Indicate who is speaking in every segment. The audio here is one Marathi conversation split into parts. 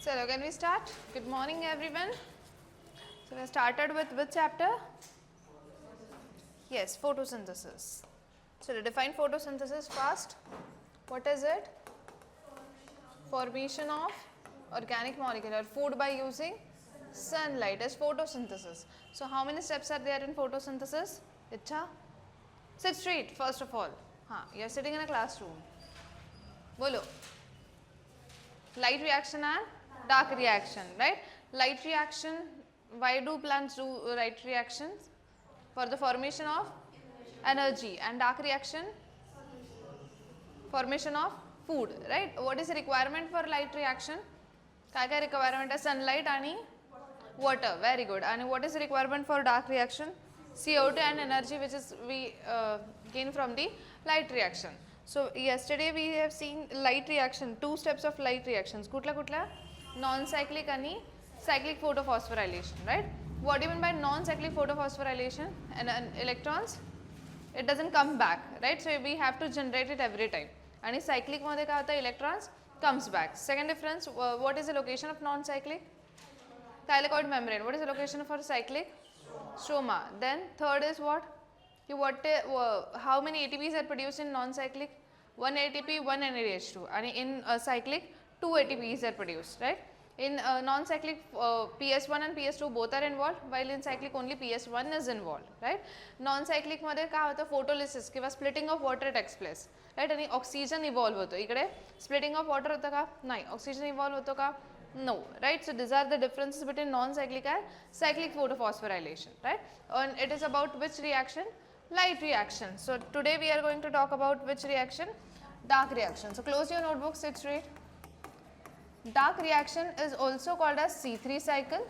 Speaker 1: So can we start? Good morning everyone. So we started with which chapter? Yes, photosynthesis. So to define photosynthesis first, what is it? Formation of organic molecule or food by using sunlight is photosynthesis. So how many steps are there in photosynthesis? Icha? Sit straight first of all. You are sitting in a classroom. Bolo. Light reaction and dark reaction, right? Light reaction, why do plants do light reactions? For the formation of energy. And dark reaction? Formation of food, right? What is the requirement for light reaction? काय requirement is sunlight and water, very good. And what is the requirement for dark reaction? CO2 and energy, which is we gain from the light reaction. So yesterday we have seen light reaction, two steps of light reactions. Kutla non-cyclic and cyclic photophosphorylation, right? What do you mean by non-cyclic photophosphorylation? And electrons, it doesn't come back, right? So we have to generate it every time. And cyclic मध्ये काय होता, electrons comes back. Second difference, what is the location of non-cyclic? Thylakoid membrane. What is the location for cyclic? Stroma. Then third is what? How many ATPs are produced in non-cyclic? 1 ATP, 1 NADH2. And in cyclic, 2 ATPs are produced, right? In non-cyclic, PS1 and PS2 both are involved, while in cyclic only PS1 is involved, right? Non-cyclic मध्ये काय होतं, photolysis किंवा splitting of water takes place, right? आणि oxygen evolve होतो. इकडे splitting of water होतं का? नाही. Oxygen evolve होतो का? No, right? So these are the differences between non-cyclic and cyclic photophosphorylation, right? And it is about which reaction? Light reaction. So today we are going to talk about which reaction? Dark reaction. So close your notebook, sit straight. Dark reaction is also called as C3 cycle.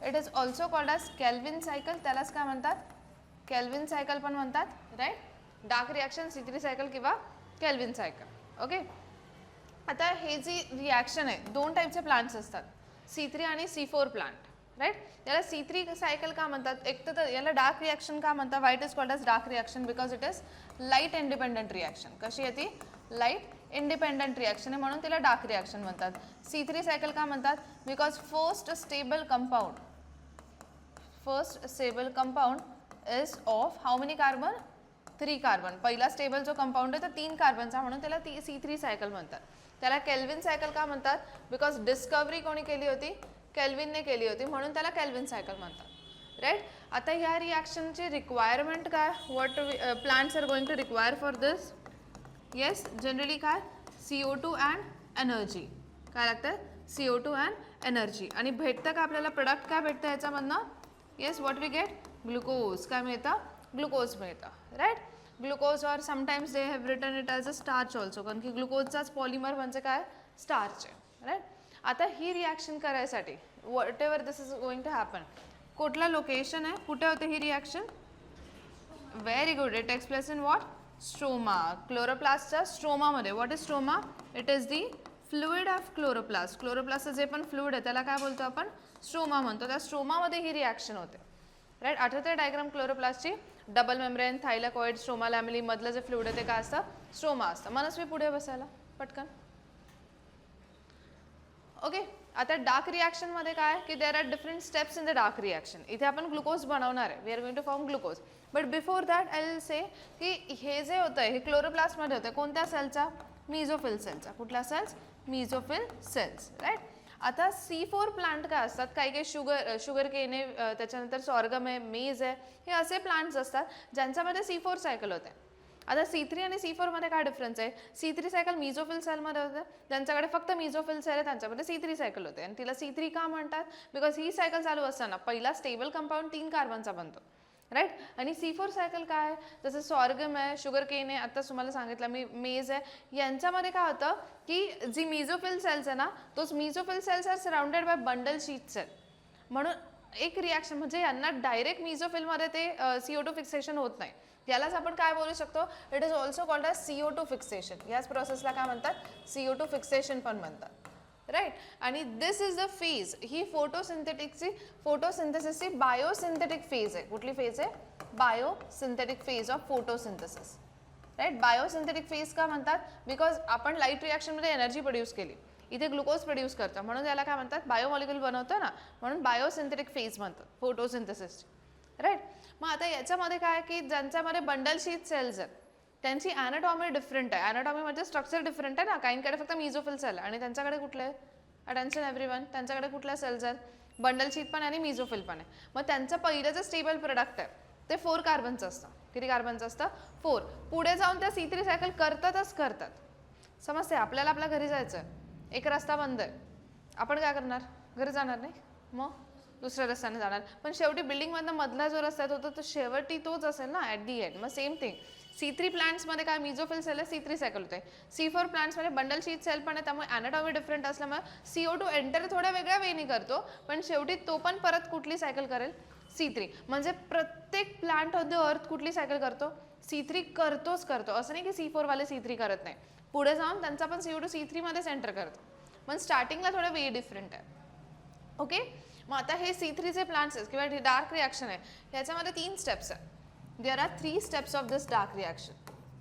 Speaker 1: It is also called as Kelvin cycle. त्यालाच काय म्हणतात? Kelvin cycle पण म्हणतात, right? Dark reaction, C3 cycle किंवा Kelvin cycle. Okay? आता हे जी रिॲक्शन आहे, दोन टाईपचे प्लांट्स असतात, C3 आणि C4 प्लांट, राईट? याला C3 सायकल का म्हणतात? एक तर याला डार्क रिॲक्शन का म्हणतात? Why it is called as dark reaction because it is light independent reaction. कशी आहे ती? लाईट इंडिपेंडंट रिॲक्शन आहे, म्हणून तिला डार्क रिॲक्शन म्हणतात. C3 सायकल का म्हणतात? Because first stable compound is of how many carbon? 3 carbon. पहिला स्टेबल जो कंपाऊंड आहे तो 3 कार्बनचा, म्हणून त्याला C3 सायकल म्हणतात. त्याला केल्विन सायकल का म्हणतात? बिकॉज डिस्कवरी कोणी केली होती? केल्विनने केली होती, म्हणून त्याला केल्विन सायकल म्हणतात, राईट? आता ह्या रिॲक्शनची रिक्वायरमेंट काय? What plants are going to require for this? Yes, generally काय? CO2 and energy. काय लागतं? CO2 and energy. आणि भेटतं का आपल्याला प्रोडक्ट? काय भेटतं याच्यामधनं? Yes, what we get? Glucose. काय मिळतं? ग्लुकोज मिळतं, राईट? ग्लुकोज और sometimes they have written it as a starch also, कारण की ग्लुकोजचाच पॉलिमर म्हणजे काय? स्टार्च आहे, राईट? आता ही रिॲक्शन करायसाठी whatever this is going to happen, कुठलं लोकेशन आहे? कुठे होते ही reaction? Very good. It takes place in what? Stroma. क्लोरोप्लास्टच्या स्ट्रोमामध्ये. What is stroma? It is the fluid of chloroplast. क्लोरोप्लास्टचं जे पण फ्लुइड आहे त्याला काय बोलतो आपण? स्ट्रोमा म्हणतो. त्या स्ट्रोमामध्ये ही रिॲक्शन होते, राईट? आठवते डायग्राम क्लोरोप्लास्टची? Double membrane, thylakoid, stroma lamellae मधलं जे फ्लुइड आहे ते काय असतं? स्ट्रोमा असतं. मनस्वी पुढे बसायला पटकन. ओके, आता डार्क रिॲक्शन मध्ये काय की there are different steps in the dark reaction. इथे आपण ग्लुकोज बनवणार आहे. We are going to form glucose. But before that I will say की हे जे होतं हे क्लोरोप्लास्टमध्ये होतं. कोणत्या सेलचा? मिझोफिल सेलचा. कुठला सेल्स? मिझोफिल cells, right? आता C4 प्लांट काय असतात? काही काही शुगर केन आहे, त्याच्यानंतर सॉर्गम आहे, मेज आहे, हे असे प्लांट्स असतात ज्यांच्यामध्ये C4 सायकल होते. आता C3 आणि C4 मध्ये काय डिफरन्स आहे? C3 सायकल मिझोफिल सेलमध्ये होते, ज्यांच्याकडे फक्त मिझोफिल सेल आहे त्यांच्यामध्ये C3 सायकल होते. आणि तिला C3 का म्हणतात? बिकॉज ही सायकल चालू असताना पहिला स्टेबल कंपाऊंड 3 कार्बनचा बनतो, राईट? आणि C4 सायकल काय आहे? जसं सॉर्गम आहे, शुगर केन आहे, आता तुम्हाला सांगितलं मी, मेज आहे, यांच्यामध्ये काय होतं की जी मिझोफिल सेल्स आहे ना, तोच mesophyll cells are surrounded by bundle sheath cell. म्हणून एक रिॲक्शन म्हणजे यांना डायरेक्ट मिझोफिलमध्ये ते CO2 फिक्सेशन होत नाही. यालाच आपण काय बोलू शकतो? It is also called as CO2 fixation. याच प्रोसेसला काय म्हणतात? CO2 फिक्सेशन पण म्हणतात, राईट? आणि दिस इज द फेज. ही फोटोसिंथेसिसची बायोसिंथेटिक फेज आहे. कुठली फेज आहे? Biosynthetic phase of photosynthesis, right? Biosynthetic phase का म्हणतात? बिकॉज आपण लाईट रिॲक्शनमध्ये एनर्जी प्रोड्यूस केली. इथे ग्लुकोज प्रोड्यूस करतं, म्हणून त्याला काय म्हणतात, बायोमॉलिक्यूल बनवतं ना, म्हणून बायोसिंथेटिक फेज म्हणतात फोटोसिंथेसिस, राईट. मग आता याच्यामध्ये काय की ज्यांच्यामध्ये बंडल शीथ सेल्स आहेत त्यांची ॲनाटॉमी डिफरंट आहे. ॲनाटॉमी म्हणजे स्ट्रक्चर डिफरंट आहे ना, काहींकडे फक्त मिझोफिल सेल आणि त्यांच्याकडे कुठले, अटेन्शन एव्हरीवन, त्यांच्याकडे कुठल्या सेल्स आहेत, बंडल शीथ पण आणि मिझोफिल पण आहे. मग त्यांचं पहिलं जे स्टेबल प्रोडक्ट आहे ते 4 कार्बनचं असतं. किती कार्बनचं असतं, 4. पुढे जाऊन त्या C3 सायकल करतातच करतात. समजते, आपल्याला आपल्या घरी जायचं आहे, एक रस्ता बंद आहे, आपण काय करणार, घरी जाणार नाही, मग दुसऱ्या रस्त्याने जाणार, पण शेवटी बिल्डिंगमधनं मधला जो रस्ता आहे तो शेवटी तोच असेल ना ॲट दी एंड. मग सेम थिंग C3 प्लांट्समध्ये काय मिझोफिल सेल आहे, C3 सायकल होते. C4 प्लांट्समध्ये बंडल शीथ सेल पण आहे, त्यामुळे ॲनाटॉमी डिफरंट असल्यामुळे CO2 एंटर थोड्या वेगळ्या वेनी करतो, पण शेवटी तो पण परत कुठली सायकल करेल, C3. म्हणजे प्रत्येक प्लांट ऑफ द अर्थ कुठली सायकल करतो, C3 करतोच करतो. असं नाही की C4 वाले C3 करत नाही, पुढे जाऊन त्यांचा पण CO2 C3 मध्ये सेंटर करतो, पण स्टार्टिंगला थोडं वे डिफरंट आहे. ओके. मग आता हे C3 चे प्लांट्स आहेत किंवा डार्क रिॲक्शन आहे, याच्यामध्ये 3 स्टेप्स आहेत. There are 3 steps of this dark reaction.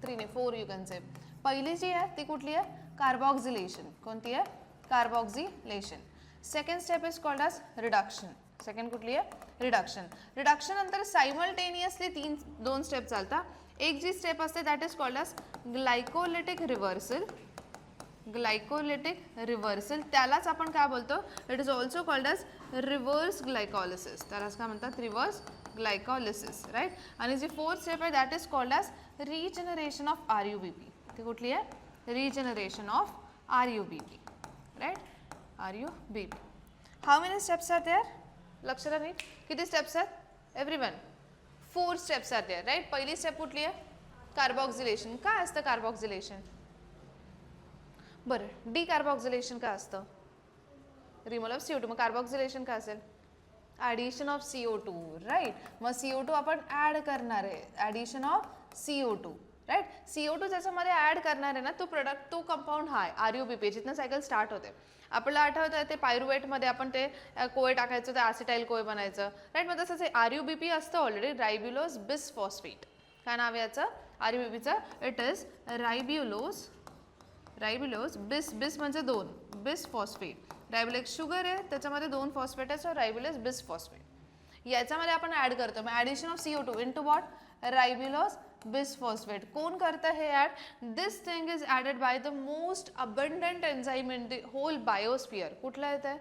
Speaker 1: 3 नाही 4 यू कॅन से. पहिली जी आहे ती कुठली आहे, कार्बॉक्सिलेशन. कोणती आहे, carboxylation. Second step is called as reduction. Second कुठली आहे, रिडक्शन. रिडक्शन नंतर सायमल्टेनियसली 2 स्टेप चालतात. एक जी स्टेप असते that is called as glycolytic reversal. Glycolytic reversal त्यालाच आपण काय बोलतो, it is also called as reverse glycolysis. त्यालाच काय म्हणतात, रिव्हर्स ग्लायकॉलिसिस, राईट. आणि जी 4th स्टेप आहे that is called as regeneration of RUBP. ती कुठली आहे, regeneration of RUBP, right, RUBP. How many steps are there, लक्षात नाही किती स्टेप्स आहेत, everyone 4 steps are there, right. पहिली स्टेप कुठली आहे, कार्बॉक्सिलेशन. काय असतं कार्बॉक्सिलेशन, बरं डिकार्बॉक्सिलेशन काय असतं, रिमूव्हल ऑफ CO2. मग कार्बॉक्सिलेशन काय असेल, ॲडिशन ऑफ CO2, राईट. मग CO2 आपण ॲड करणार आहे, addition of CO2, right. CO2 ज्याच्यामध्ये ॲड करणार आहे ना तो प्रोडक्ट, तो कंपाऊंड हा आहे RUBP, जिथनं सायकल स्टार्ट होते. आपल्याला आठवतं ते पायरुवेटमध्ये आपण ते कोय टाकायचं, ते ॲसिटाईल कोय बनायचं, राईट. मग तसंच RUBP असतं ऑलरेडी, रायब्युलोज बिसफॉस्फेट. काय नाव आहे याचं, RUBPचं, इट इज रायब्युलोज बिस म्हणजे 2, बिसफॉस्फेट. रायब्युलो एक शुगर आहे, त्याच्यामध्ये 2 फॉस्फेट आहे, सो रायब्युलोज बिसफॉस्फेट. याच्यामध्ये आपण ॲड करतो, मग addition of CO2 into what, ribulose bisphosphate. कोण करतं हे add, this thing is added by the most abundant enzyme in the whole biosphere. कुठला येतं,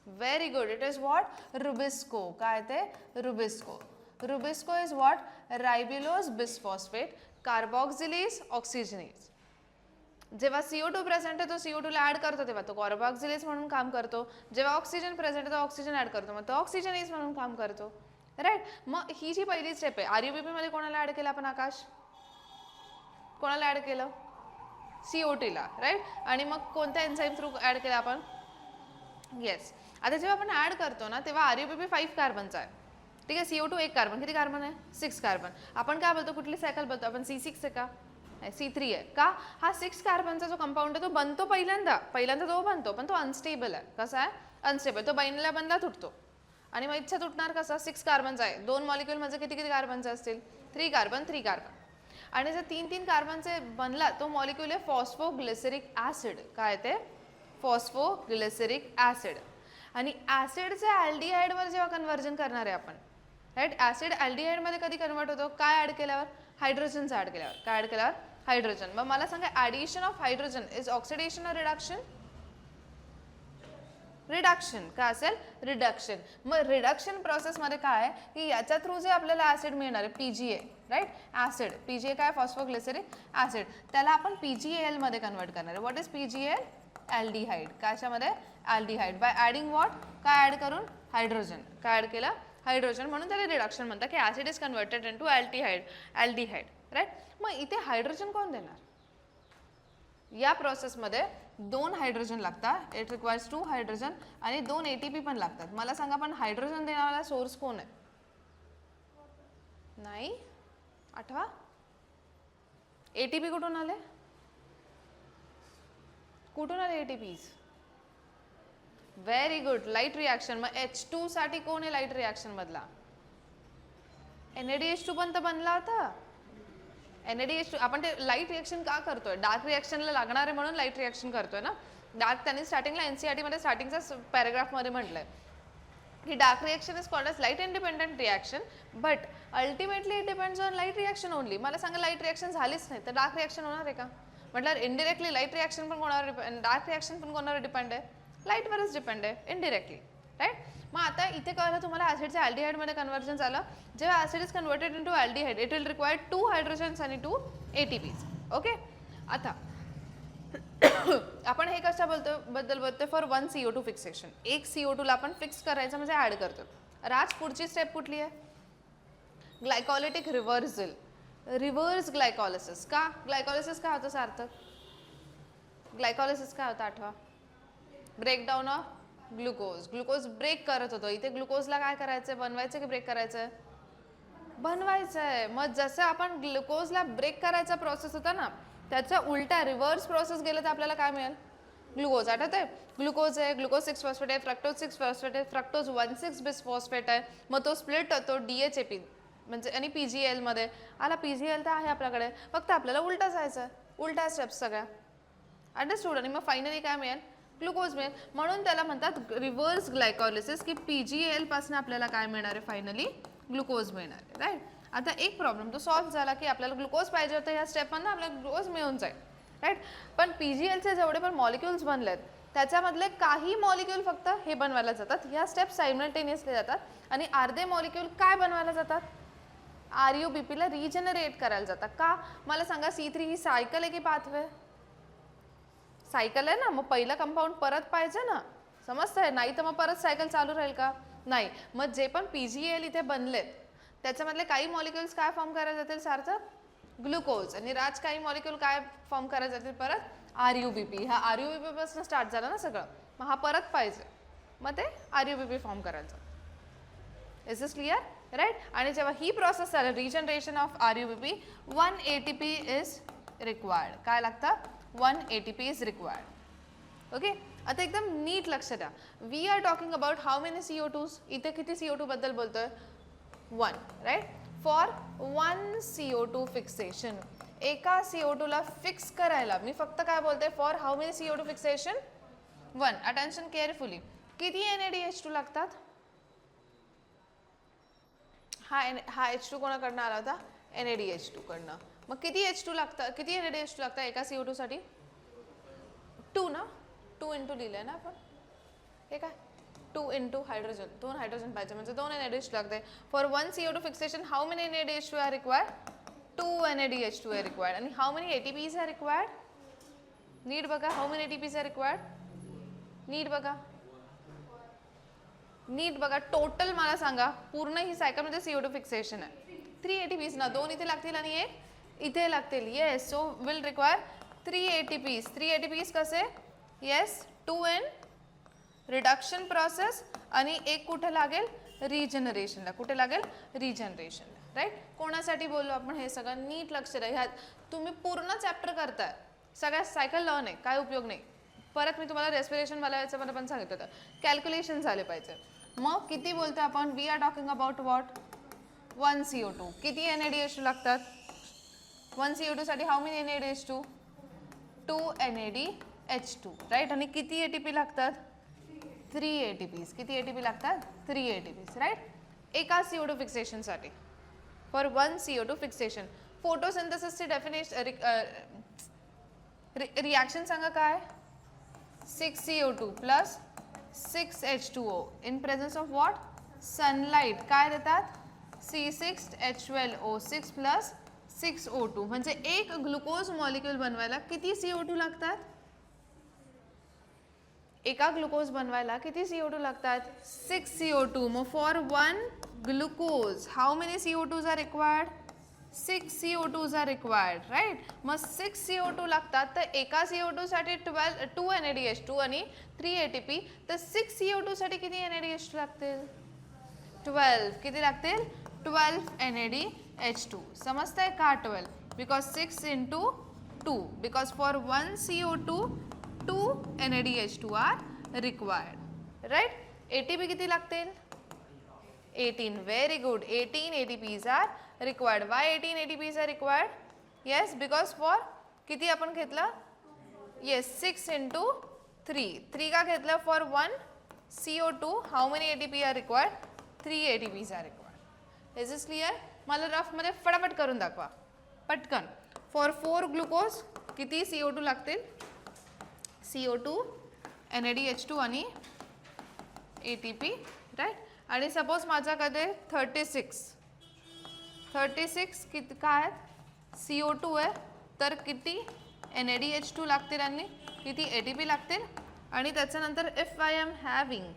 Speaker 1: very good, it is what, rubisco. काय ते, rubisco. Rubisco is what, ribulose bisphosphate, carboxylase, oxygenase. जेव्हा CO2 प्रेझेंट आहे तो CO2 ला ॲड करतो तेव्हा तो कार्बॉक्सिलेज म्हणून काम करतो. जेव्हा ऑक्सिजन प्रेझेंट आहे तो ऑक्सिजन ॲड करतो, मग तो ऑक्सिजनेज म्हणून काम करतो, राईट. मग ही जी पहिली स्टेप आहे, RUBP मध्ये कोणाला ॲड केलं आपण, आकाश, कोणाला ॲड केलं, CO2 ला, राईट. आणि मग कोणत्या एन्झाईम थ्रू ॲड केलं आपण, येस. आता जेव्हा आपण ॲड करतो ना तेव्हा RUBP 5 कार्बनचा आहे, ठीक आहे. CO2 1 कार्बन, किती कार्बन आहे, 6 कार्बन. आपण काय बोलतो, कुठली सायकल बोलतो आपण, C6 आहे का, C3 आहे का. हा 6 कार्बनचा जो कंपाऊंड आहे तो बनतो पहिल्यांदा तो बनतो, पण तो अनस्टेबल आहे. कसा आहे, अनस्टेबल. तो बनला तुटतो आणि मग इच्छा तुटणार कसा, 6 कार्बनचा आहे, 2 मॉलिक्यूल म्हणजे किती कार्बनचे असतील, 3 कार्बन. आणि जर 3 कार्बनचे बनला तो मॉलिक्यूल आहे फॉस्फोग्लिसरिक ॲसिड. काय ते, फॉस्फोग्लिसरिक ॲसिड. आणि ॲसिडचे ॲल्डिहाइडवर जेव्हा कन्व्हर्जन करणार आहे आपण, राईट. ॲसिड ॲल्डिहाइडमध्ये कधी कन्वर्ट होतो, काय ॲड केल्यावर, हायड्रोजनचं ॲड केल्यावर. काय ॲड केल्यावर, हायड्रोजन. मग मला सांगा, addition of hydrogen is oxidation और रिडक्शन, रिडक्शन. काय असेल, रिडक्शन. मग रिडक्शन प्रोसेसमध्ये काय आहे की याच्या थ्रू जे आपल्याला ॲसिड मिळणार आहे PGA, राईट, ॲसिड. PGA काय, फॉस्फोग्लिसरिक ॲसिड, त्याला आपण PGAL मध्ये कन्वर्ट करणार आहे. What is PGAL, aldehyde. कशामध्ये, ॲल्डिहाइड. बाय ॲडिंग व्हॉट, काय ॲड करून, हायड्रोजन. काय ॲड केलं, हायड्रोजन, म्हणून त्याला रिडक्शन म्हणतात की acid is converted into aldehyde, right. मग इथे हायड्रोजन कोण देणार, या प्रोसेसमध्ये 2 हायड्रोजन लागतात, इट रिक्वायर्स 2 हायड्रोजन आणि 2 ATP पण लागतात. मला सांगा पण हायड्रोजन देणारा सोर्स कोण आहे, नाही आठवा, ATP कुठून आले, ATPs, very good, light reaction. मग H2 साठी कोण आहे लाईट रिॲक्शन मधला, NADH2 पण तर बनला होता. NADH2 आपण ते लाईट रिॲक्शन का करतोय, डार्क रिॲक्शनला लागणार आहे म्हणून लाईट रिॲक्शन करतोय ना. डार्क त्यांनी स्टार्टिंगला NCERT मध्ये स्टार्टिंगच्या पॅराग्राफमध्ये म्हटलंय की dark reaction is called as light independent reaction but ultimately it depends on light reaction only. मला सांगा लाईट रिएक्शन झालीच नाही तर डार्क रिएक्शन होणार आहे का? म्हटलं इनडिरेक्टली लाईट रिएक्शन पण कोणावर डिपेंड, डार्क रिएक्शन पण कोणावर डिपेंड आहे? लाईटवरच डिपेंड आहे इनडिरेक्टली, राईट. मग आता इथे कळलं तुम्हाला ॲसिडचे अल्डिहाइडमध्ये कन्व्हर्जन झालं. जेव्हा acid is converted into aldehyde it will require 2 hydrogens आणि 2 ATPs. ओके. आता आपण हे बद्दल बोलतोय फॉर 1 CO2 फिक्सेशन. एक CO2 ला आपण फिक्स करायचं म्हणजे ऍड करतो. राज पुढची स्टेप कुठली आहे? Glycolytic reversal, reverse glycolysis. का ग्लायकोलिसिस काय होतं सार्थक? ग्लायकोलिसिस काय होतं आठवा? Breakdown of glucose. Glucose break करत होतो. इथे ग्लुकोजला काय करायचंय? बनवायचं की ब्रेक करायचंय? बनवायचं आहे. मग जसं आपण ग्लुकोजला ब्रेक करायचा प्रोसेस होता ना त्याचा उलटा रिव्हर्स प्रोसेस गेलं तर आपल्याला काय मिळेल? ग्लुकोज. आठवत आहे? ग्लुकोज आहे, ग्लुकोज 6 फॉस्फेट आहे, फ्रक्टोज 6 फॉस्फेट आहे, फ्रक्टोज 1,6 बिस फॉस्फेट आहे. मग तो स्प्लिट होतो DHAP म्हणजे आणि PGL मध्ये आला. PGL तर आहे आपल्याकडे, फक्त आपल्याला उलटा जायचं आहे. उलटा स्टेप्स सगळ्या अंडरस्टूड. आणि मग फायनली काय मिळेल? ग्लुकोज मिळेल. म्हणून त्याला म्हणतात रिव्हर्स ग्लायकोलिसिस की PGL पासून आपल्याला काय मिळणार आहे? फायनली ग्लुकोज मिळणार आहे, राईट. आता एक प्रॉब्लेम तो सॉल्व्ह झाला की आपल्याला ग्लुकोज पाहिजे होतं. ह्या स्टेपमधनं आपल्याला ग्लुकोज मिळून जाईल, राईट. पण PGLचे जेवढे पण मॉलिक्युल्स बनलेत त्याच्यामधले काही मॉलिक्यूल फक्त हे बनवायला जातात. ह्या स्टेप सायमल्टेनियसली जातात आणि अर्धे मॉलिक्यूल काय बनवायला जातात? RUBP ला रिजनरेट करायला जातात. का? मला सांगा C3 ही सायकल आहे की पाथवे? सायकल आहे ना. मग पहिला कंपाऊंड परत पाहिजे ना, समजतंय? नाही तर मग परत सायकल चालू राहील का? नाही. मग जे पण PGL इथे बनलेत त्याच्यामधले काही मॉलिक्युल्स काय फॉर्म करायला जातील सार्थक? ग्लुकोज. आणि राज काही मॉलिक्यूल काय फॉर्म करायला जातील परत? RUBP. हा RUBP पासून स्टार्ट झाला ना सगळं. मग हा परत पाहिजे, मग ते RUBP फॉर्म करायचं. Is this clear? राईट. आणि जेव्हा ही प्रोसेस झाली regeneration of RUBP 1 ATP is required. काय लागतं? 1 ATP इज रिक्वायर्ड. ओके. आता एकदम नीट लक्ष द्या. We are talking about how many CO2s. इथे किती CO2 बद्दल बोलतोय? 1, राईट. फॉर 1 CO2 फिक्सेशन, एका CO2 ला फिक्स करायला मी फक्त काय बोलते? For how many CO2 fixation? 1. Attention carefully. किती NADH2 लागतात? हा H2 कोणाकडनं आला होता? NADH2 कडनं. मग किती H2 लागतं? किती NADH2 लागतं एका CO2 साठी? 2 ना. 2 इंटू लिहिलंय ना आपण. हे काय? 2 इंटू हायड्रोजन. 2 हायड्रोजन पाहिजे म्हणजे 2 NADH2 लागते. For 1 CO2 fixation how many NADH2 are required? 2 NADH2 are required. आणि how many ATPs are required? नीट बघा. How many ATPs are required? नीट बघा. नीट बघा. टोटल मला सांगा पूर्ण ही सायकलमध्ये CO2 फिक्सेशन आहे 3 ATPs ना. 2 इथे लागतील आणि 1 इथे लागतील. Yes. So will require 3 ATPs. 3 ATPs कसे? येस. 2 इन रिडक्शन प्रोसेस आणि एक कुठे लागेल? रिजनरेशनला. कुठे लागेल? रिजनरेशनला, राईट. कोणासाठी बोललो आपण हे सगळं? नीट लक्ष द्या. ह्यात तुम्ही पूर्ण चॅप्टर करताय, सगळ्या सायकल लर्न आहे, काय उपयोग नाही. परत मी तुम्हाला रेस्पिरेशन मला याचं मला पण सांगितलं होतं. कॅल्क्युलेशन झाले पाहिजे. मग किती बोलतो आपण? We are talking about what? 1 CO2. किती NADH2 लागतात? 1 CO2 साठी how many NADH2? 2 NADH2, right. आणि किती ATP लागतात? 3 ATPs. किती ATP लागतात? 3 ATPs, राईट. एका CO2 फिक्सेशन साठी. For 1 CO2 fixation. फोटोसिंथेसिसची डेफिनेशन रिॲक्शन सांगा काय? 6 CO2 plus 6 H2O in presence of what? Sunlight. काय देतात? C6H12O6 plus 6O2. म्हणजे एक ग्लुकोज मॉलिक्यूल बनवायला किती CO2 लागतात? एका ग्लुकोज बनवायला किती CO2 लागतात? 6 CO2. मग for 1 glucose how many CO2s are required? 6 CO2s are required, right. मग 6 CO2 लागतात तर एका CO2 साठी 2 NADH2 आणि 3 ATP. तर 6 CO2 साठी किती NADH2 लागतील? 12. किती लागतील? 12 NADH2. समजतंय का? 12 because 6 into 2 because for 1 CO2 2 NADH2 are required, right. ATP किती लागतील? 18. Very good. 18 ATPs are required. Why 18 ATPs are required? Yes because for किती आपण घेतलं? येस 6 इंटू 3 का घेतलं for 1 CO2 how many ATP are required 3 ATPs are required. Is this clear? मला रफमध्ये फटाफट करून दाखवा पटकन. फॉर 4 ग्लुकोज किती CO2 लागतील? CO2 NADH2 आणि ATP राईट. आणि सपोज माझ्याकडे 36 किती काय आहेत? CO2 आहे तर किती NADH2 लागतील आणि किती ATP लागतील. आणि त्याच्यानंतर if I am having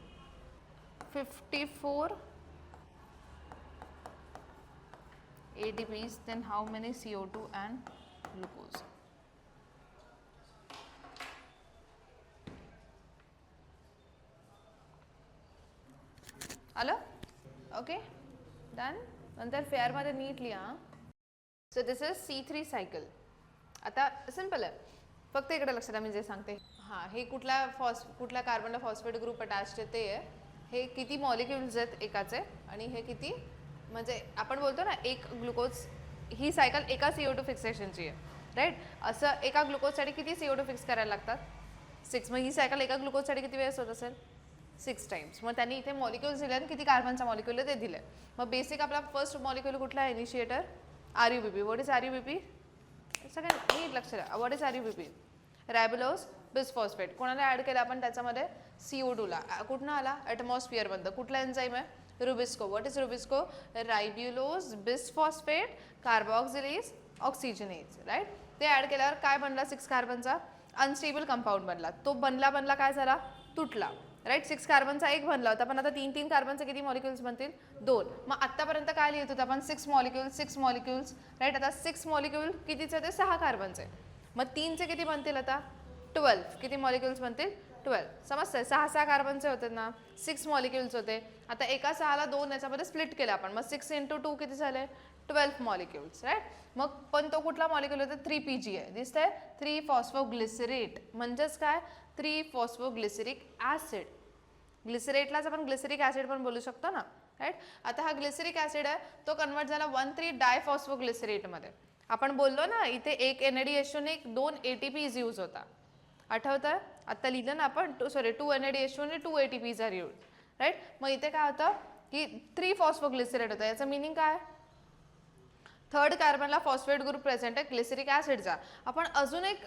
Speaker 1: 54 ATPs then how many CO2 and glucose? आलं? Okay done. नंतर फेअरमध्ये नीट लिहा. So this is C3 cycle. आता सिम्पल आहे, फक्त इकडे लक्षात द्या मी जे सांगते. हां, हे कुठल्या कार्बनला फॉस्फेट ग्रुप अटॅच्ड आहे ते आहे. हे किती मॉलिक्युल्स आहेत एकाचे आणि हे किती, म्हणजे आपण बोलतो ना एक ग्लुकोज, ही सायकल एका CO2 फिक्सेशनची आहे राईट. असं एका ग्लुकोजसाठी किती CO2 फिक्स करायला लागतात? 6. मग ही सायकल एका ग्लुकोजसाठी किती वेळेस होत असेल? 6 टाइम्स. मग त्यांनी इथे मॉलिक्युल्स दिले आणि किती कार्बनचा मॉलिक्युल आहे ते दिले. मग बेसिक आपला फर्स्ट मॉलिक्युल कुठला आहे? Initiator RUBP. What is RUBP? सगळ्यांना नीट लक्ष द्या. What is RUBP? रायबोलोज बिसफॉस्फेट. कोणाला ॲड केलं आपण त्याच्यामध्ये? CO2ला. कुठनं आला? ॲटमॉस्फिअरमधलं. कुठला एन्झाईम आहे? Rubisco. What is rubisco? Ribulose bisphosphate carboxylase oxygenase right. ते ॲड केल्यावर काय बनला? 6 कार्बनचा अनस्टेबल कंपाऊंड बनला. तो बनला काय झाला? तुटला राईट. 6 कार्बनचा एक बनला होता, पण आता 3 कार्बनचे किती मॉलिक्युल्स बनतील? 2. मग आत्तापर्यंत काय लिहित होतं आपण? 6 मॉलिक्युल्स राईट. आता 6 मॉलिक्युल कितीचे ते? 6 कार्बनचे. मग 3चे किती बनतील आता? 12. किती मॉलिक्युल्स बनतील? 12. समजतंय? 6 कार्बनचे होते ना, 6 मॉलिक्युल्स होते. आता एका 6ला 2 याच्यामध्ये स्प्लिट केलं आपण. मग 6 × 2 किती झाले? 12 मॉलिक्युल्स राईट. मग पण तो कुठला मॉलिक्युल होता? 3PG आहे. दिसतंय? 3 फॉस्फोग्लिसरेट. म्हणजेच काय? 3 फॉस्फोग्लिसरिक ॲसिड. ग्लिसरेटलाच आपण ग्लिसरिक ॲसिड पण बोलू शकतो ना राईट. आता हा ग्लिसरिक ॲसिड आहे तो कन्वर्ट झाला 1,3 डायफॉस्फोग्लिसरेटमध्ये. आपण बोललो ना इथे एक NADH2 ने 2 ATPs यूज होता. आठवतं? आत्ता लिहिलं ना आपण 2 NADH2 आणि 2 ATPs आर यूज राईट. मग इथे काय होतं की 3 फॉस्फोग्लिसरेट होतं. याचं मिनिंग काय? 3rd कार्बनला फॉस्फेट ग्रुप प्रेझेंट आहे ग्लिसरिक ॲसिडचा. आपण अजून एक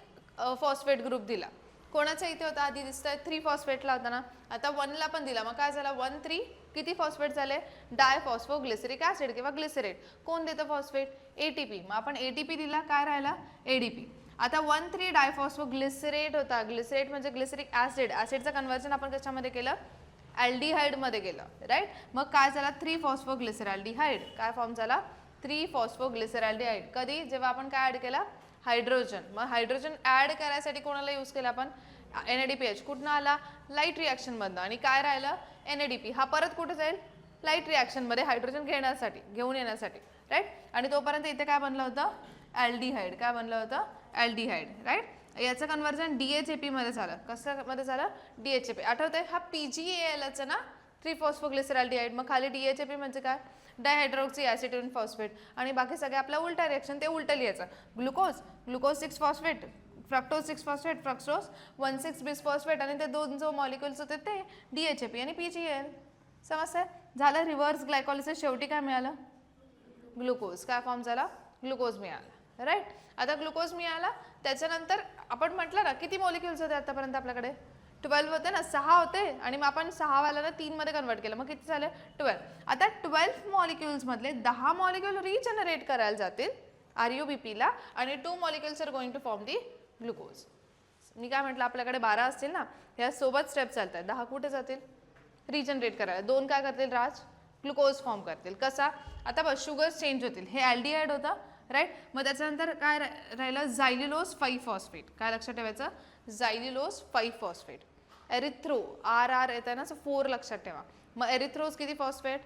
Speaker 1: फॉस्फेट ग्रुप दिला. कोणाचा इथे होता? आधी दिसतंय 3 फॉस्फेटला होता ना, आता 1ला पण दिला. मग काय झाला? 1, 3 किती फॉस्फेट झाले? डायफॉस्फोग्लिसरिक ॲसिड किंवा ग्लिसरेट. कोण देतं फॉस्फेट? ATP. मग आपण ATP दिला, काय राहिला? ADP. आता 1, 3 डायफॉस्फोग्लिसरेट होता. ग्लिसरेट म्हणजे ग्लिसरिक ॲसिड. ॲसिडचं कन्वर्जन आपण कशामध्ये केलं? ॲल्डिहाइडमध्ये केलं राईट. मग काय झाला? 3 फॉस्फोग्लिसरॅल्डिहाइड. काय फॉर्म झाला? 3 फॉस्फोग्लिसरॅल्डिहाइड. कधी? जेव्हा आपण काय ॲड केला? हायड्रोजन. मग हायड्रोजन ॲड करायसाठी कोणाला यूज केला आपण? NADPH. कुठनं आला? लाईट रिॲक्शनमधनं. आणि काय राहिलं? NADP. हा परत कुठे जाईल? लाईट रिॲक्शनमध्ये हायड्रोजन घेऊन येण्यासाठी राईट. आणि तोपर्यंत इथे काय बनलं होतं? ॲल्डिहाइड. काय बनलं होतं? ॲल्डिहाइड राईट. याचं कन्वर्जन DHAP मध्ये झालं. कशामध्ये झालं? DHAP. आठवतंय? हा PGALचं ना 3 फॉस्फोग्लिसरॅल्डिहाइड. मग खाली DHAP म्हणजे काय? डायहायड्रोक्सी ॲसिटोन फॉस्फेट. आणि बाकी सगळे आपला उलटा रिॲक्शन ते उलटं लिहायचं. Glucose 6 phosphate, fructose 6 phosphate, fructose 1,6 bisphosphate आणि ते 2 जो मॉलिक्युल्स होते ते DHAP आणि PGAL. समजतंय? झालं रिव्हर्स ग्लायकॉलिसिस. शेवटी काय मिळालं? ग्लुकोज. काय फॉर्म झाला? ग्लुकोज मिळाला राईट. आता ग्लुकोज मिळाला त्याच्यानंतर आपण म्हटलं ना किती मॉलिक्युल्स होते आतापर्यंत आपल्याकडे? 12 होते ना, 6 होते आणि मग आपण 6 वाल्याला 3 मध्ये कन्वर्ट केलं. मग किती झाले? 12. आता 12 मॉलिक्युल्स मधले 10 मॉलिक्युल रिजनरेट करायला जातील RUBPला आणि 2 molecules are going to form the glucose. मी काय म्हटलं आपल्याकडे 12 असतील ना, ह्या सोबत स्टेप चालतात. 10 कुठे जातील? रिजनरेट करायला. 2 काय करतील? राज ग्लुकोज फॉर्म करतील. कसा? आता बस शुगर्स चेंज होतील. हे ॲल्डिहाइड होता राईट. मग त्याच्यानंतर काय राहिलं? झायल्युलोज 5 फॉस्फेट. काय लक्षात ठेवायचं? झायल्युलोज 5 फॉस्फेट. एरिथ्रो RR येतं ना, 4 लक्षात ठेवा. मग एरिथ्रोज किती फॉस्फेट?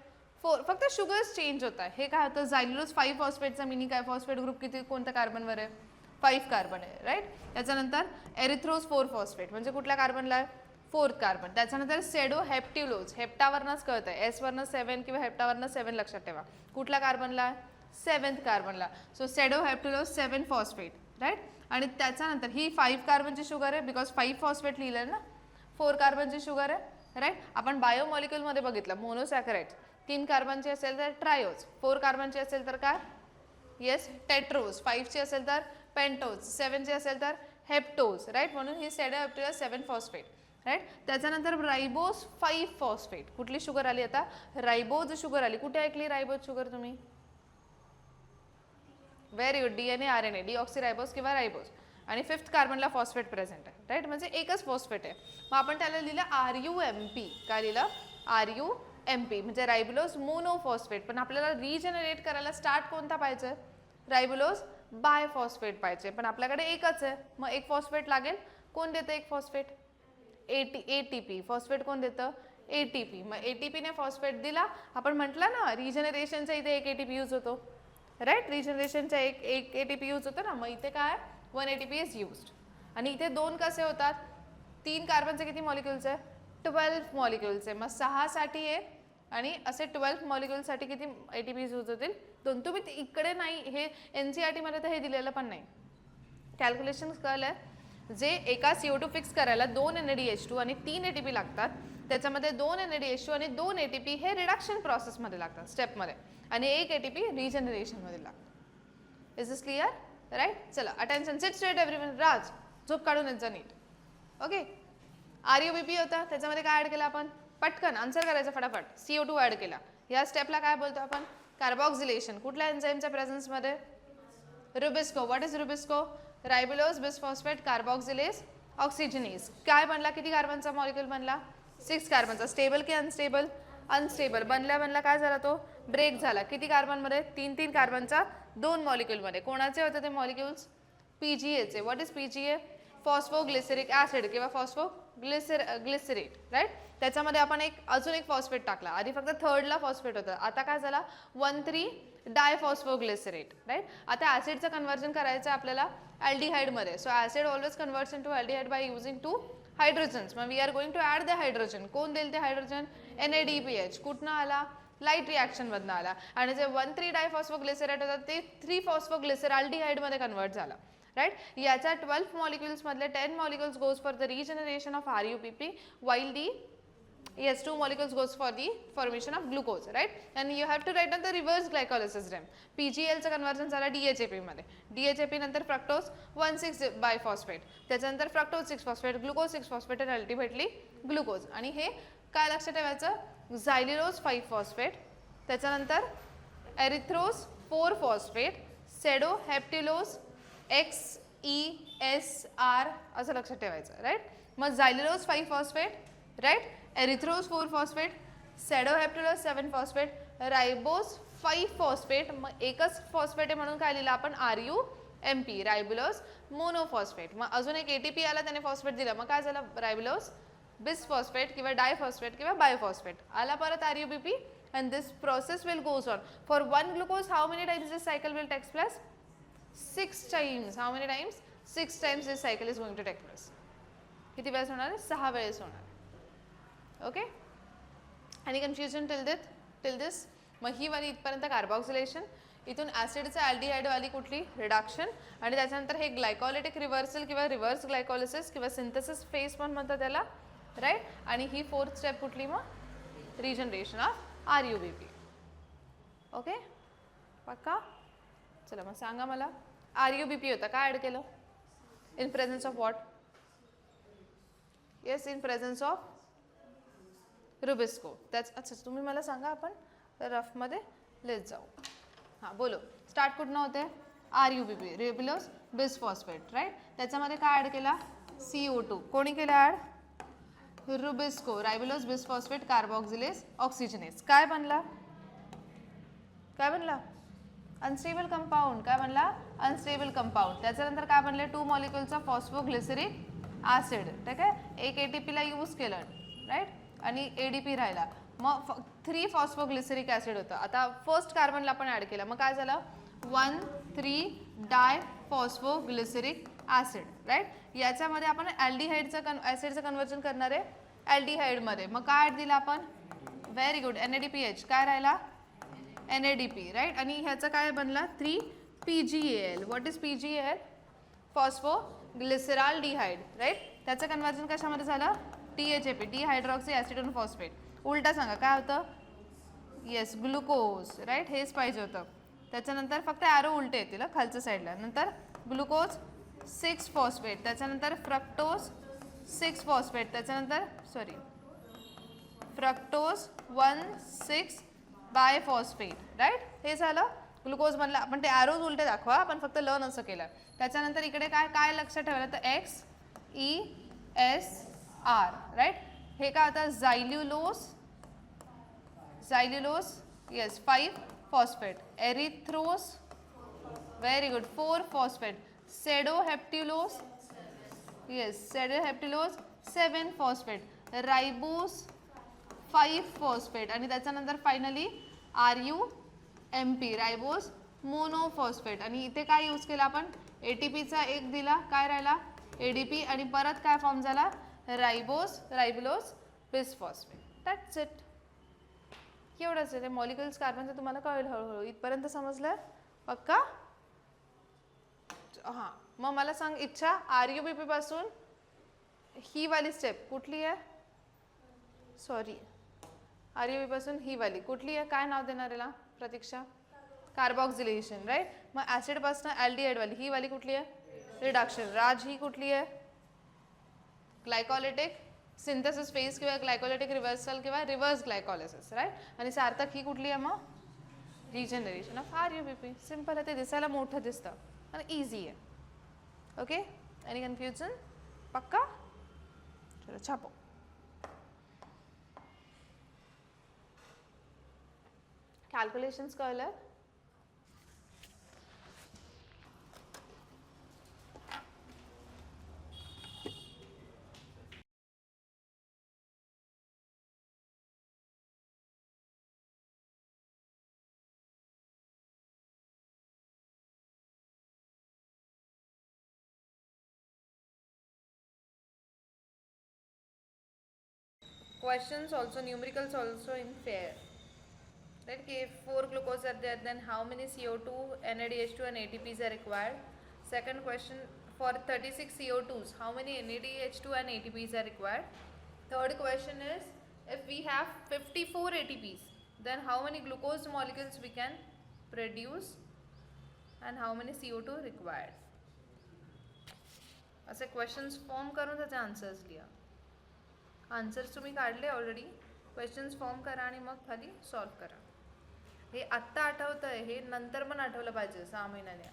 Speaker 1: 4. फक्त शुगर्स चेंज होत आहे. हे काय होतं? झायल्युलोज 5 फॉस्फेटचा मिनिंग काय? फॉस्फेट ग्रुप किती कोणत्या कार्बनवर आहे? 5 कार्बन आहे राईट. त्याच्यानंतर एरिथ्रोज 4 फॉस्फेट म्हणजे कुठल्या कार्बनला आहे? 4th carbon. त्याच्यानंतर सेडो हेप्टिलोज. हेप्टावरनंच कळत आहे. S वरनं 7 किंवा हेप्टावरनं 7 लक्षात ठेवा. कुठल्या कार्बनला आहे? 7th कार्बनला. So sedoheptulose 7 phosphate right. आणि त्याच्यानंतर ही 5 कार्बनची शुगर आहे बिकॉज 5 फॉस्फेट लिहिलं ना. 4 कार्बनची शुगर आहे, राईट. आपण बायोमॉलिक्यूलमध्ये बघितलं मोनोसॅकराइड 3 कार्बनची असेल तर ट्रायोज, 4 कार्बनची असेल तर काय, येस टेट्रोज, 5 ची असेल तर पेंटोज, 7 ची असेल तर हेप्टोज, राईट. म्हणून ही सेडोहेप्टेज 7 फॉस्फेट, राईट. त्याच्यानंतर राइबोज 5 फॉस्फेट. कुठली शुगर आली आता, राइबोज शुगर आली. कुठे ऐकली राइबोज शुगर तुम्ही, व्हेरी गुड, DNA RNA डिऑक्सिराइबोज किंवा राइबोज. आणि 5th कार्बनला फॉस्फेट प्रेझेंट आहे, राईट. म्हणजे एकच फॉस्फेट आहे. मग आपण त्याला लिहिलं RUMP. काय लिहिलं, RUMP म्हणजे राइबोलोज मोनोफॉस्फेट. पण आपल्याला रिजनरेट करायला स्टार्ट कोणता पाहिजे, राइबोलोज बायफॉस्फेट पाहिजे. पण आपल्याकडे एकच आहे, मग एक फॉस्फेट लागेल. कोण देतं एक फॉस्फेट, ATP. फॉस्फेट कोण देतं, ATP. मग ATP ने फॉस्फेट दिला. आपण म्हटलं ना रिजनरेशनचा इथे एक ATP यूज होतो, राईट. रिजनरेशनचा एक ATP यूज होतो ना. मग इथे काय 1 ATP इज यूज्ड. आणि इथे 2 कसे होतात, 3 कार्बनचे किती मॉलिक्युल्स आहे, 12 मॉलिक्युल्स आहे. मग 6 साठी आहे आणि असे 12 मॉलिक्युल्ससाठी किती ATPs यूज होतील, 2. तुम्ही इकडे नाही, हे NCERT मध्ये तर हे दिलेलं पण नाही. कॅल्क्युलेशन कळलं, जे एका CO2 फिक्स करायला 2 NADH2 आणि 3 ATP लागतात, त्याच्यामध्ये 2 NADH2 आणि 2 ATP हे रिडक्शन प्रोसेसमध्ये लागतात स्टेपमध्ये, आणि 1 ATP रिजनरेशनमध्ये लागतात. Is this clear, right. चला attention, sit straight everyone. Raj झोप काढून यायचं नीट. ओके. RUBP होता, त्याच्यामध्ये काय ॲड केलं आपण, पटकन आन्सर करायचं फटाफट. CO2 ॲड केला. या स्टेपला काय बोलतो आपण, कार्बॉक्सिलेशन. कुठल्या एन्झाईमच्या प्रेझेन्समध्ये, rubisco. What is rubisco, ribulose bisphosphate carboxylase oxygenase. काय बनला, किती कार्बनचा मॉलिक्यूल बनला, 6 कार्बनचा. स्टेबल की अनस्टेबल, अनस्टेबल. बनल्या काय झाला, तो ब्रेक झाला. किती कार्बनमध्ये, 3 कार्बनचा 2 मॉलिक्यूलमध्ये. कोणाचे होते ते मॉलिक्युल्स, PGA चे. What is PGA, phosphoglyceric acid किंवा फॉस्फोग्लिसरेट, राईट. त्याच्यामध्ये आपण अजून एक फॉस्फेट टाकला. आधी फक्त 3rd फॉस्फेट होतं, आता काय झाला 1,3 डायफॉस्फोग्लिसरेट, राईट. आता ॲसिडचं कन्व्हर्जन करायचं आपल्याला अल्डिहाइडमध्ये. So acid always converts into aldehyde by using 2 hydrogens. मग we are going to add the hydrogen. कोण देईल ते हायड्रोजन, NADPH. कुठनं आला, लाईट रिॲक्शनमधनं आला. आणि जे 1,3 डायफॉस्फोग्लिसरेट होतात ते 3 फॉस्फोग्लिसरॅल्डिहाइडमध्ये कन्वर्ट झाला, राईट. याच्या 12 मॉलिक्युल्समधले 10 molecules goes for the regeneration of RUBP, while the 2 molecules goes for the formation of glucose, right. And you have to write down the reverse glycolysis rem. PGL चं कन्वर्जन झालं DHAP मध्ये. DHAP नंतर फ्रक्टोज 1,6 बायफॉस्फेट, त्याच्यानंतर फ्रक्टोज 6 फॉस्फेट, ग्लुकोज 6 फॉस्फेट आणि अल्टिमेटली ग्लुकोज. आणि हे काय लक्षात ठेवायचं, झायलिलोज 5 फॉस्फेट, त्याच्यानंतर एरिथ्रोज 4 फॉस्फेट, सेडोहेप्टिलोज XESR असं लक्षात ठेवायचं, राईट. मग xylulose 5 phosphate, right, erythrose 4 phosphate, sedoheptulose 7 phosphate, ribose 5 phosphate. मग एकच फॉस्फेट आहे म्हणून काय लिहिलं आपण, RUMP, राइबोलोज मोनोफॉस्फेट. मग अजून एक ATP आला, त्याने फॉस्फेट दिला, मग काय झालं, राइबोलोज बिसफॉस्फेट किंवा डायफॉस्फेट किंवा बायोफॉस्फेट. आला परत RUBP. and this process will goes on for 1 glucose. How many times this cycle will take place, 6 times. How many times, 6 times this cycle is going to take place. किती वेळेस होणार आहे, 6 वेळेस होणार. ओके. आणि कन्फ्युजन टिल दिस. मग ही वाली इथपर्यंत कार्बॉक्सिलेशन, इथून ॲसिडचं अल्डिहाइड वाली कुठली, रिडक्शन, आणि त्याच्यानंतर हे ग्लायकॉलिटिक रिव्हर्सल किंवा रिव्हर्स ग्लायकॉलिसिस किंवा सिंथेसिस फेज पण म्हणतात त्याला, राईट. आणि ही 4th स्टेप कुठली, मग रिजनरेशन ऑफ RUBP. ओके, पक्का. चला मग सांगा मला, RUBP होता, काय ॲड केलं, in presence of what, yes, in presence of Rubisco. त्याच, अच्छा तुम्ही मला सांगा, आपण रफमध्ये लिहित जाऊ. हां बोलो, स्टार्ट कुठनं होते, RUBP, राइबोलोज बिसफॉस्फेट, राईट. त्याच्यामध्ये काय ॲड केला, CO2. कोणी केलं add, Rubisco, ribulose bisphosphate carboxylase oxygenase. काय बनला, अनस्टेबल कंपाऊंड. काय बनला, अनस्टेबल कंपाऊंड. त्याच्यानंतर काय बनले, 2 मॉलिक्युलचा फॉस्फोग्लिसरिक ॲसिड, ठीक आहे. एक ATPला यूज केलं, राईट, आणि ADP राहिला. मग 3 फॉस्फोग्लिसरिक ॲसिड होतं. आता फर्स्ट कार्बनला आपण ॲड केला, मग काय झालं, 1,3 डायफॉस्फोग्लिसरिक ॲसिड, राईट. याच्यामध्ये आपण ॲल्डिहाइडचं ॲसिडचं कन्वर्जन करणार आहे ॲल्डिहाइडमध्ये. मग काय ॲड दिला आपण, व्हेरी गुड, NADPH. काय राहिला, NADP, राईट. आणि ह्याचं काय बनला, 3-PGAL. What is PGAL, phosphoglyceraldehyde, right. त्याचं कन्वर्जन कशामध्ये झालं, THAP, डिहायड्रॉक्सी ॲसिटोन फॉस्फेट. उलटा सांगा काय होतं? येस, ग्लुकोज, राईट, हेच पाहिजे होतं. त्याच्यानंतर फक्त ॲरो उलटे येतील खालच्या साईडला. नंतर ग्लुकोज 6 फॉस्फेट, त्याच्यानंतर फ्रक्टोज 6 फॉस्फेट, त्याच्यानंतर फ्रक्टोज 1,6 बाय फॉस्फेट, राईट. हे झालं ग्लुकोज मधलं. आपण ते ॲरोज उलटे दाखवा, आपण फक्त ल नसं केलं. त्याच्यानंतर इकडे काय काय लक्षात ठेवलं तर XESR, राईट. हे काय होतं? Xylulose yes 5 phosphate, erythrose very good 4 phosphate, sedoheptulose yes 7 phosphate, ribose 5 phosphate आणि त्याच्यानंतर फायनली RUMP राइबोज मोनोफॉस्फेट. आणि इथे काय यूज केला आपण? ATPचा एक दिला, काय राहिला? ADP आणि परत काय फॉर्म झाला? राइबोलोज बिसफॉस्फेट. That's it. एवढंच आहे ते मॉलिक्युल्स कार्बनचं. तुम्हाला कळेल हळूहळू. इथपर्यंत समजलं? पक्का? हां, मग मला सांग इच्छा, RUBP पासून ही वाली स्टेप कुठली आहे? सॉरी, RUBP पासून ही वाली कुठली आहे? काय नाव देणार याला प्रतीक्षा? कार्बॉक्सिलेशन, राईट. मग ॲसिड पासून ॲल्डिहाइड वाली, ही वाली कुठली आहे? रिडक्शन. राज ही कुठली आहे? ग्लायकोलिटिक सिंथेसिस फेज किंवा ग्लायकोलिटिक रिव्हर्सल किंवा रिव्हर्स ग्लायकोलिसिस, राईट. आणि सार्थक ही कुठली आहे मग? Regeneration of RUBP. सिंपल आहे, ते दिसायला मोठं दिसतं आणि इझी आहे. Okay, any confusion? पक्का? चलो छापो. कॅल्क्युलेशन्स कळलं? Questions also, numericals also in fair. Right, if 4 glucose are there, then how many CO2, NADH2 and ATPs are required? Second question, for 36 CO2s, how many NADH2 and ATPs are required? Third question is, if we have 54 ATPs, then how many glucose molecules we can produce and how many CO2 required? असे क्वेश्चन्स फॉर्म करून त्याचे आन्सर्स लिहा. आन्सर्स तुम्ही काढले ऑलरेडी. क्वेश्चन्स फॉर्म करा आणि मग खाली सॉल्व करा. हे आत्ता आठवतं आहे, हे नंतर पण आठवलं पाहिजे 6 महिन्याने,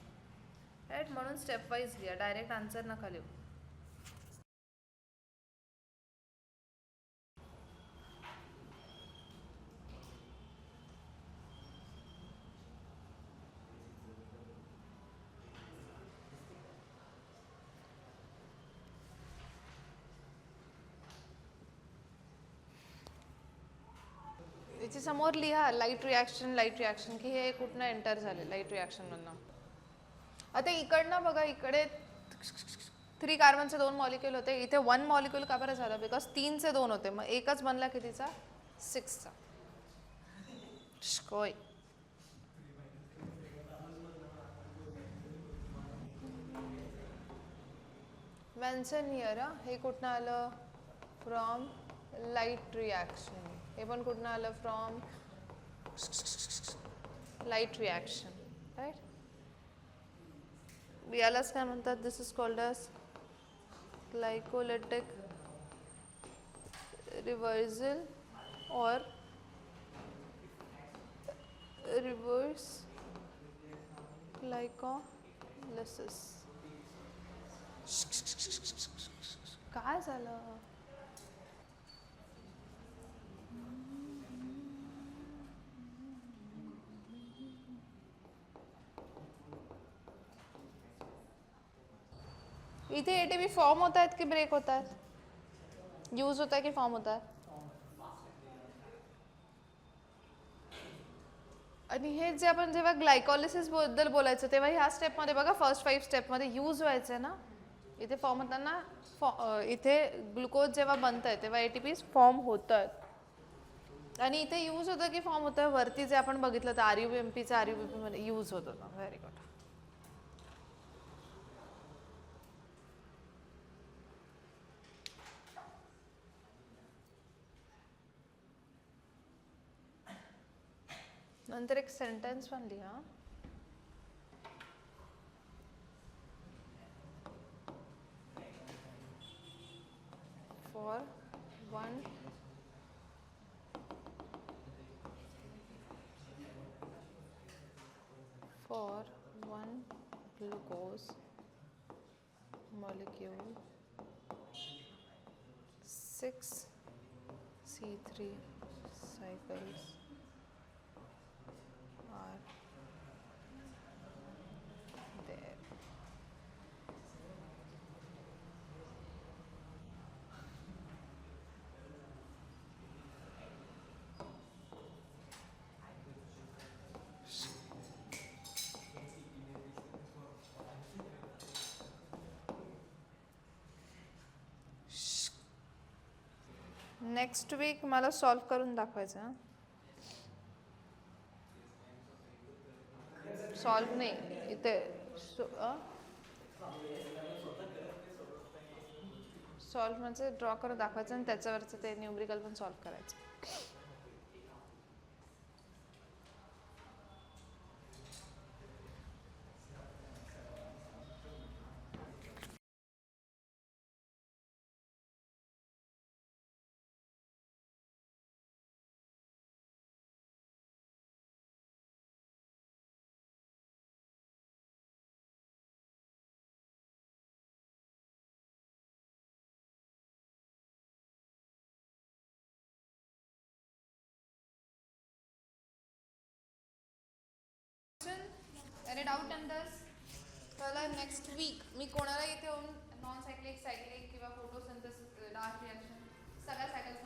Speaker 1: राईट. म्हणून स्टेप वाईज लिहा, डायरेक्ट आन्सर नका लिहू. याच्या समोर लिहा लाईट रिॲक्शन की हे कुठनं एंटर झाले लाईट रिॲक्शनमधनं. आता इकडनं बघा, इकडे 3 कार्बनचे 2 मॉलिक्युल होते, इथे 1 मॉलिक्युल का बरं झालं? बिकॉज 3चे 2 होते, मग एकच बनला कितीचा? 6चा. होय. Mention here. हे कुठनं आलं? From light reaction. हे पण कुठनं आलं? From light reaction, right. यालाच काय म्हणतात? This is called as glycolytic reversal और रिव्हर्स ग्लायकोलिसिस. काय झालं? इथे ATP फॉर्म होत आहेत की ब्रेक होत आहेत? यूज होत आहे की फॉर्म होत आहे? आणि हे जे आपण जेव्हा ग्लायकोलिसिस बद्दल बोलायचं तेव्हा ह्या स्टेपमध्ये बघा, फर्स्ट 5 स्टेपमध्ये यूज व्हायचं आहे ना. इथे फॉर्म होताना इथे ग्लुकोज जेव्हा बनत आहे तेव्हा ATPs फॉर्म होत आहेत. आणि इथे यूज होतं की फॉर्म होतं? वरती जे आपण बघितलं तर RUMPचा RUBP मध्ये यूज होत होता. Very good. नंतर एक सेंटेन्स पण लिहा. For one glucose molecule 6 C3 cycles are there. Next week मला सॉल्व करून दाखवायचं. सॉल्व नाही इथे सॉल्व म्हणजे ड्रॉ करून दाखवायचं आणि त्याच्यावरचं ते न्यूमरिकल पण सॉल्व करायचं. एनी डाऊट ऑन दिस? चला नेक्स्ट वीक मी कोणाला इथे येऊन नॉन सायक्लिक, सायक्लिक किंवा फोटोसिंथेसिस, डार्क रिॲक्शन सगळ्या सायकल्स